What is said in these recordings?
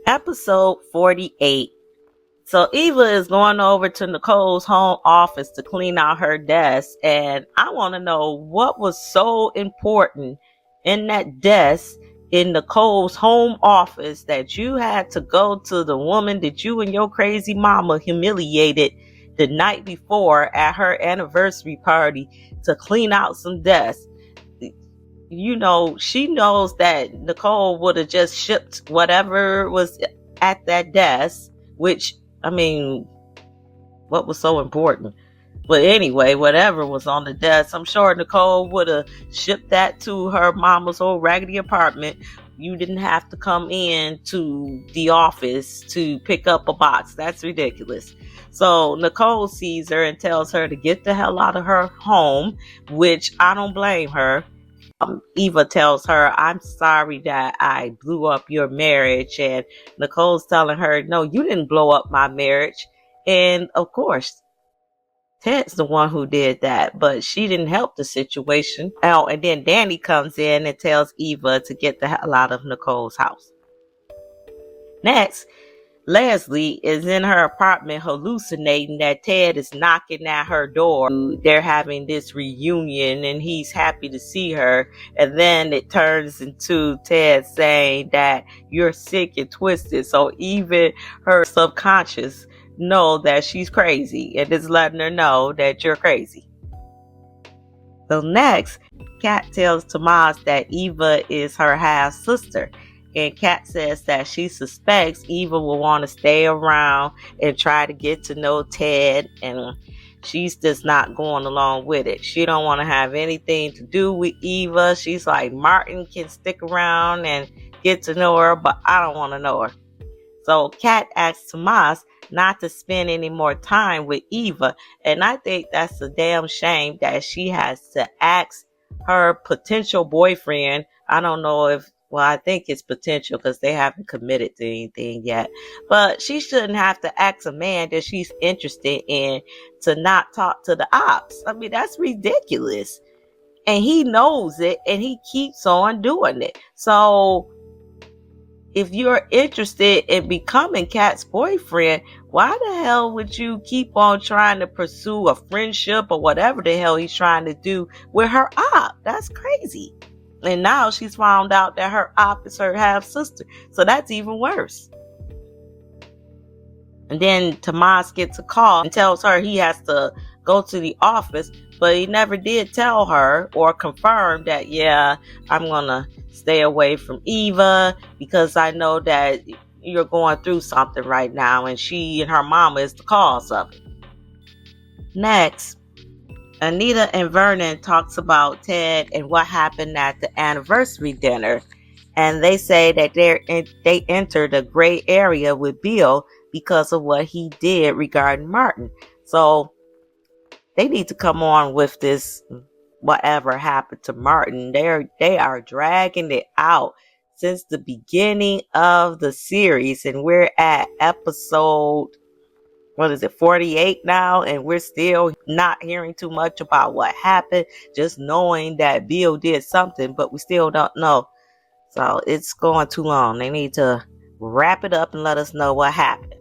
Episode 48. So Eva is going over to Nicole's home office to clean out her desk, and I want to know what was so important in that desk in Nicole's home office that you had to go to the woman that you and your crazy mama humiliated the night before at her anniversary party to clean out some desks. You know, she knows that Nicole would have just shipped whatever was at that desk, which, I mean, what was so important? But anyway, whatever was on the desk, I'm sure Nicole would have shipped that to her mama's old raggedy apartment. You didn't have to come in to the office to pick up a box. That's ridiculous. So Nicole sees her and tells her to get the hell out of her home, which I don't blame her. Eva tells her, I'm sorry that I blew up your marriage. And Nicole's telling her, no, you didn't blow up my marriage. And of course, Ted's the one who did that, but she didn't help the situation. Oh, and then Danny comes in and tells Eva to get the hell out of Nicole's house. Next, Leslie is in her apartment hallucinating that Ted is knocking at her door. They're having this reunion and he's happy to see her. And then it turns into Ted saying that you're sick and twisted. So even her subconscious know that she's crazy and is letting her know that you're crazy. So next, Kat tells Tomas that Eva is her half sister. And Kat says that she suspects Eva will want to stay around and try to get to know Ted, and she's just not going along with it. She don't want to have anything to do with Eva. She's like, Martin can stick around and get to know her, but I don't want to know her. So Kat asks Tomas not to spend any more time with Eva, and I think that's a damn shame that she has to ask her potential boyfriend. I don't know if, well, I think it's potential because they haven't committed to anything yet. But she shouldn't have to ask a man that she's interested in to not talk to the ops. I mean, that's ridiculous. And he knows it and he keeps on doing it. So if you're interested in becoming Kat's boyfriend, why the hell would you keep on trying to pursue a friendship or whatever the hell he's trying to do with her op? That's crazy. And now she's found out that her op is her half sister. So that's even worse. And then Tomas gets a call and tells her he has to go to the office. But he never did tell her or confirm that, yeah, I'm going to stay away from Eva because I know that you're going through something right now. And she and her mama is the cause of it. Next, Anita and Vernon talks about Ted and what happened at the anniversary dinner. And they say that they entered a gray area with Bill because of what he did regarding Martin. So they need to come on with this whatever happened to Martin. They are dragging it out since the beginning of the series. And we're at episode 48 now, and we're still not hearing too much about what happened, just knowing that Bill did something, but we still don't know. So it's going too long. They need to wrap it up and let us know what happened.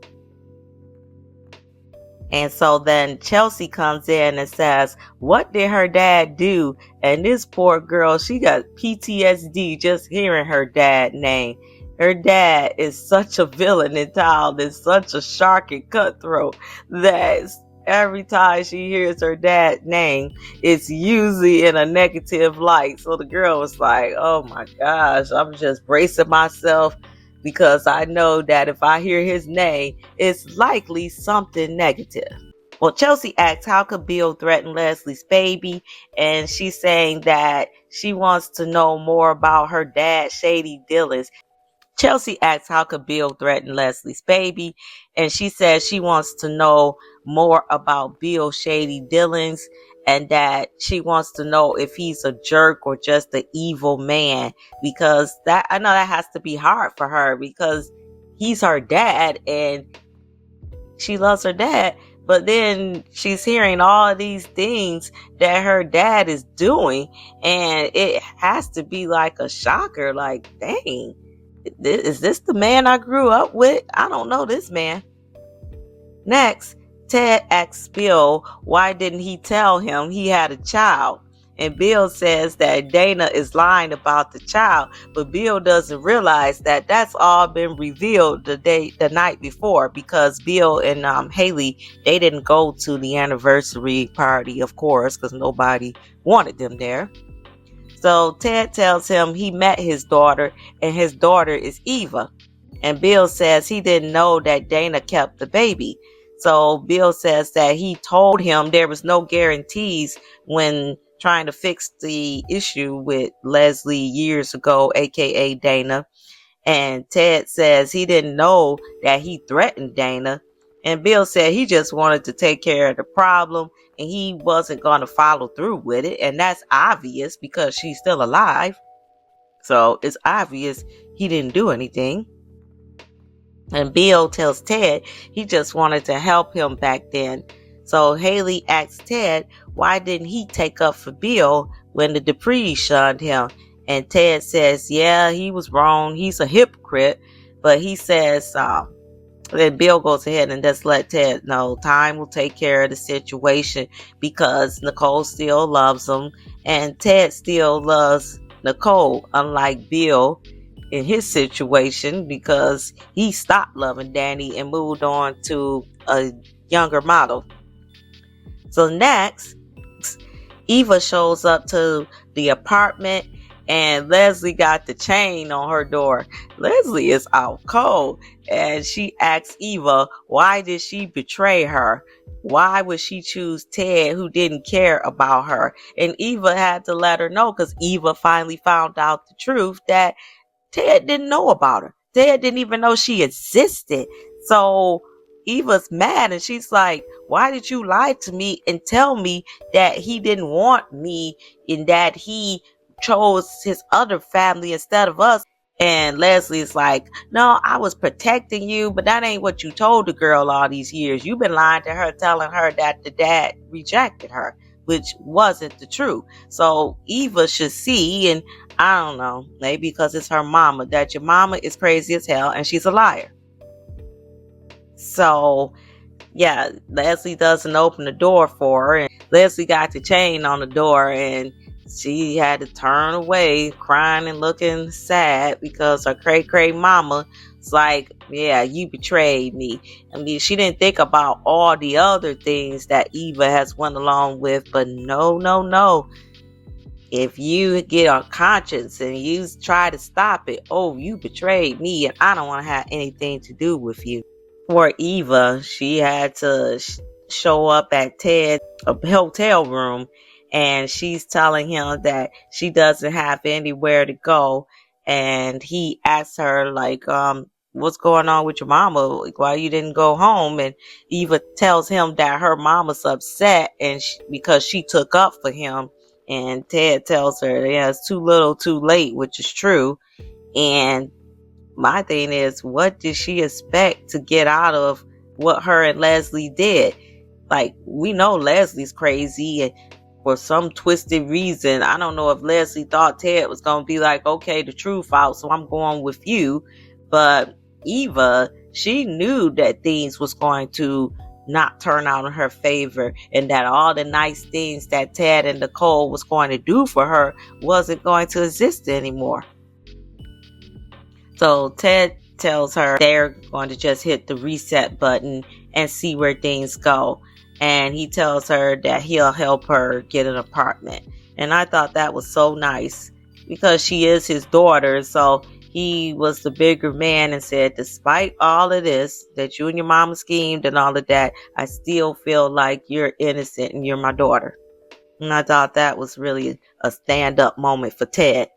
And so then Chelsea comes in and says, what did her dad do? And this poor girl, she got PTSD just hearing her dad's name. Her dad is such a villain and child, is such a shark and cutthroat that every time she hears her dad's name, it's usually in a negative light. So the girl was like, oh my gosh, I'm just bracing myself because I know that if I hear his name, it's likely something negative. Well, Chelsea asks, how could Bill threaten Leslie's baby? And she's saying that she wants to know more about her dad's shady dealings. Chelsea asks, how could Bill threaten Leslie's baby? And she says she wants to know more about Bill's shady dealings. and that she wants to know if he's a jerk or just an evil man, because that, I know that has to be hard for her because he's her dad and she loves her dad, but then she's hearing all of these things that her dad is doing, and it has to be like a shocker, like, dang, is this the man I grew up with? I don't know this man. Next, Ted asks Bill why didn't he tell him he had a child. And Bill says that Dana is lying about the child, but Bill doesn't realize that that's all been revealed the night before, because Bill and Haley, they didn't go to the anniversary party, of course, because nobody wanted them there. So Ted tells him he met his daughter, and his daughter is Eva. And Bill says he didn't know that Dana kept the baby. So Bill says that he told him there was no guarantees when trying to fix the issue with Leslie years ago, aka Dana. And Ted says he didn't know that he threatened Dana. And Bill said he just wanted to take care of the problem and he wasn't going to follow through with it. And that's obvious because she's still alive. So it's obvious he didn't do anything. And Bill tells Ted he just wanted to help him back then. So Haley asks Ted why didn't he take up for Bill when the Duprees shunned him. And Ted says, yeah, he was wrong. He's a hypocrite. But he says, then Bill goes ahead and just let Ted know time will take care of the situation because Nicole still loves him. And Ted still loves Nicole, unlike Bill in his situation, because he stopped loving Danny and moved on to a younger model. So next, Eva shows up to the apartment and Leslie got the chain on her door. Leslie is out cold and she asks Eva why did she betray her? Why would she choose Ted, who didn't care about her? And Eva had to let her know, because Eva finally found out the truth that Ted didn't know about her. Ted didn't even know she existed. So Eva's mad and she's like, why did you lie to me and tell me that he didn't want me and that he chose his other family instead of us? And Leslie's like, no, I was protecting you, but that ain't what you told the girl all these years. You've been lying to her, telling her that the dad rejected her, which wasn't the truth. So Eva should see, and I don't know, maybe because it's her mama, that your mama is crazy as hell and she's a liar. So yeah, Leslie doesn't open the door for her, and Leslie got the chain on the door and she had to turn away crying and looking sad because her cray mama was like, yeah, you betrayed me. I mean, she didn't think about all the other things that Eva has went along with, but no. If you get on conscience and you try to stop it, oh, you betrayed me and I don't want to have anything to do with you. For Eva, she had to show up at Ted's hotel room and she's telling him that she doesn't have anywhere to go. And he asks her, like, what's going on with your mama? Like, why you didn't go home? And Eva tells him that her mama's upset and because she took up for him. And Ted tells her, yeah, it's too little too late, which is true. And my thing is, what did she expect to get out of what her and Leslie did? Like, we know Leslie's crazy, and for some twisted reason, I don't know if Leslie thought Ted was going to be like, okay, the truth out, so I'm going with you. But Eva, she knew that things was going to not turn out in her favor, and that all the nice things that Ted and Nicole was going to do for her wasn't going to exist anymore. So Ted tells her they're going to just hit the reset button and see where things go. And he tells her that he'll help her get an apartment. And I thought that was so nice because she is his daughter. So he was the bigger man and said, despite all of this, that you and your mama schemed and all of that, I still feel like you're innocent and you're my daughter. And I thought that was really a stand-up moment for Ted.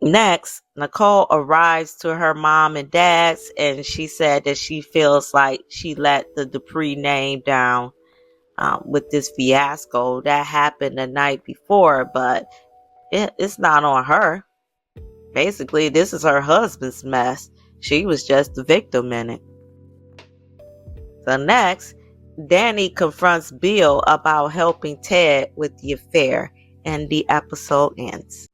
Next, Nicole arrives to her mom and dad's, and she said that she feels like she let the Dupree name down. with this fiasco that happened the night before, but it's not on her. Basically, this is her husband's mess. She was just the victim in it. So next, Danny confronts Bill about helping Ted with the affair, and the episode ends.